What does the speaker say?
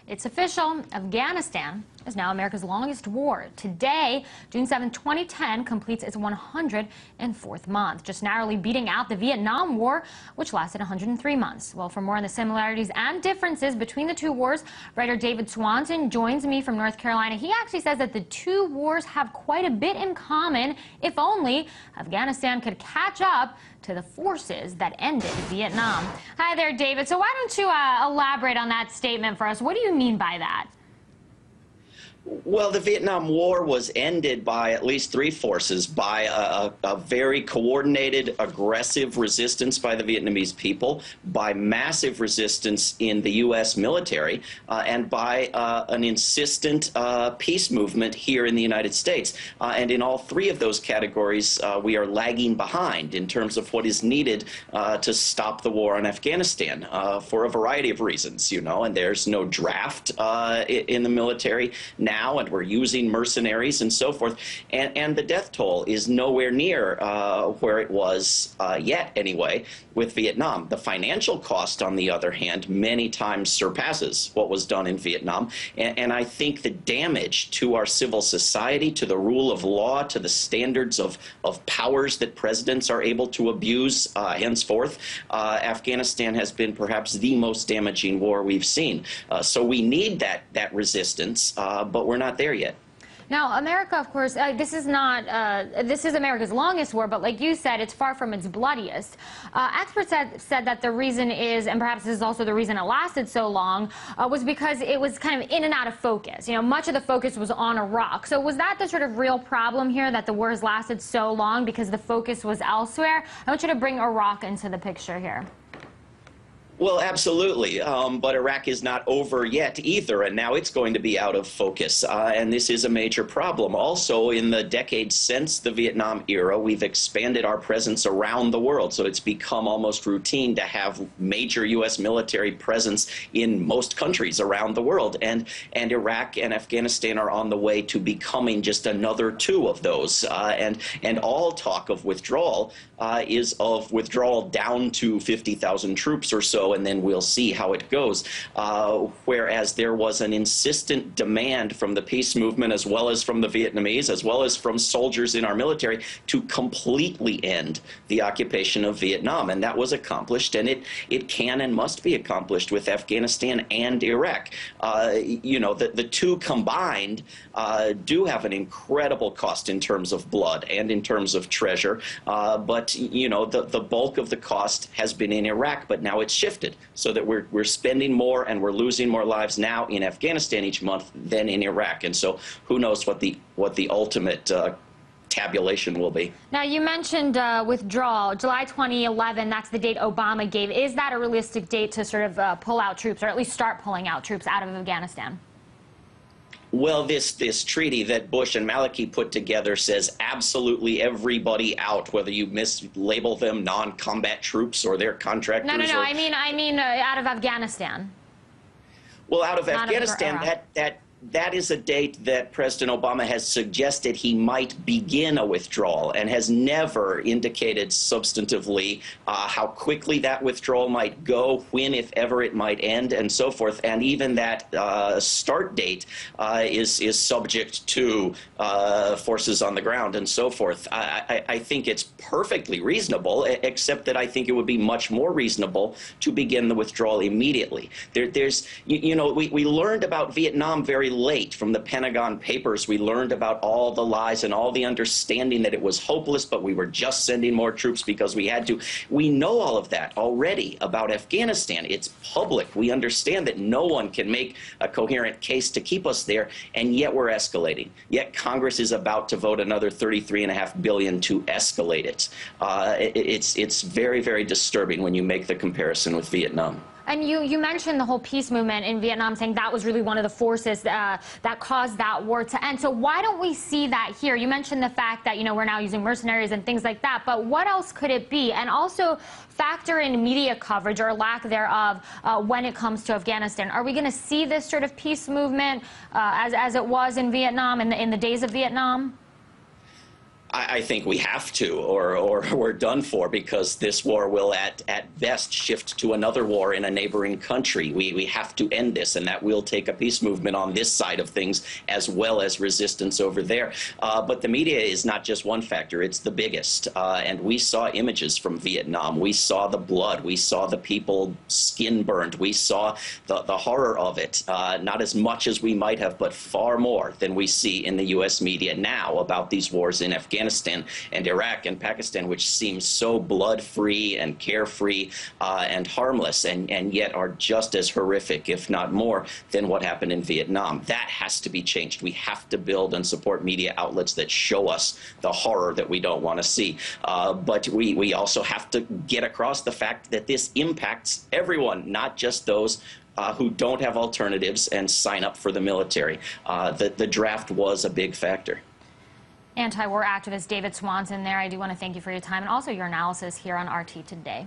It's official. Afghanistan is now America's longest war. Today, June 7, 2010, completes its 104th month, just narrowly beating out the Vietnam War, which lasted 103 months. Well, for more on the similarities and differences between the two wars, writer David Swanson joins me from North Carolina. He actually says that the two wars have quite a bit in common, if only Afghanistan could catch up to the forces that ended Vietnam. Hi there, David. So why don't you elaborate on that statement for us? What do you mean by that? Well, the Vietnam War was ended by at least three forces, by a very coordinated, aggressive resistance by the Vietnamese people, by massive resistance in the U.S. military, and by an insistent peace movement here in the United States. And in all three of those categories, we are lagging behind in terms of what is needed to stop the war in Afghanistan for a variety of reasons, and there's no draft in the military now, and we're using mercenaries and so forth, and the death toll is nowhere near where it was yet anyway with Vietnam. The financial cost, on the other hand, many times surpasses what was done in Vietnam, and I think the damage to our civil society, to the rule of law, to the standards of powers that presidents are able to abuse henceforth, Afghanistan has been perhaps the most damaging war we've seen. So we need that resistance, but we're not there yet. Now, America, of course, this is America's longest war, but like you said, it's far from its bloodiest. Experts said that the reason is, and perhaps this is also the reason it lasted so long, was because it was kind of in and out of focus. Much of the focus was on Iraq. So was that the sort of real problem here, that the war has lasted so long because the focus was elsewhere? I want you to bring Iraq into the picture here. Well, absolutely, but Iraq is not over yet either, and now it's going to be out of focus, and this is a major problem. Also, in the decades since the Vietnam era, we've expanded our presence around the world, so it's become almost routine to have major U.S. military presence in most countries around the world, and Iraq and Afghanistan are on the way to becoming just another two of those, and all talk of withdrawal is of withdrawal down to 50,000 troops or so, and then we'll see how it goes. Whereas there was an insistent demand from the peace movement, as well as from the Vietnamese, as well as from soldiers in our military, to completely end the occupation of Vietnam. And that was accomplished, and it can and must be accomplished with Afghanistan and Iraq. The two combined do have an incredible cost in terms of blood and in terms of treasure, but the bulk of the cost has been in Iraq, but now it's shifted so that we're spending more and we're losing more lives now in Afghanistan each month than in Iraq. And so who knows what the ultimate tabulation will be. Now, you mentioned withdrawal, July 2011, that's the date Obama gave. Is that a realistic date to sort of pull out troops, or at least start pulling out troops out of Afghanistan? Well, this treaty that Bush and Maliki put together says absolutely everybody out, whether you mislabel them non-combat troops or their contractors. No. I mean out of Afghanistan. Well, out of Afghanistan, that is a date that President Obama has suggested he might begin a withdrawal, and has never indicated substantively how quickly that withdrawal might go, when, if ever, it might end, and so forth. And even that start date is subject to forces on the ground and so forth. I think it's perfectly reasonable, except that I think it would be much more reasonable to begin the withdrawal immediately. We learned about Vietnam very late from the Pentagon Papers. We learned about all the lies and all the understanding that it was hopeless, but we were just sending more troops because we had to. We know all of that already about Afghanistan. It's public. We understand that no one can make a coherent case to keep us there, and yet we're escalating. Yet Congress is about to vote another $33.5 billion to escalate it. It's very, very disturbing when you make the comparison with Vietnam. And you mentioned the whole peace movement in Vietnam, saying that was really one of the forces that caused that war to end. So why don't we see that here? You mentioned the fact that, we're now using mercenaries and things like that, but what else could it be? And also factor in media coverage or lack thereof when it comes to Afghanistan. Are we going to see this sort of peace movement as it was in Vietnam, in the days of Vietnam? I think we have to, or we're done for, because this war will at best shift to another war in a neighboring country. We have to end this, and that will take a peace movement on this side of things as well as resistance over there. But the media is not just one factor, it's the biggest. And we saw images from Vietnam. We saw the blood. We saw the people skin burned. We saw the horror of it. Not as much as we might have, but far more than we see in the U.S. media now about these wars in Afghanistan and Iraq and Pakistan, which seem so blood-free and carefree and harmless, and yet are just as horrific, if not more, than what happened in Vietnam. That has to be changed. We have to build and support media outlets that show us the horror that we don't want to see. But we also have to get across the fact that this impacts everyone, not just those who don't have alternatives and sign up for the military. The draft was a big factor. Anti-war activist David Swanson there. I do want to thank you for your time and also your analysis here on RT Today.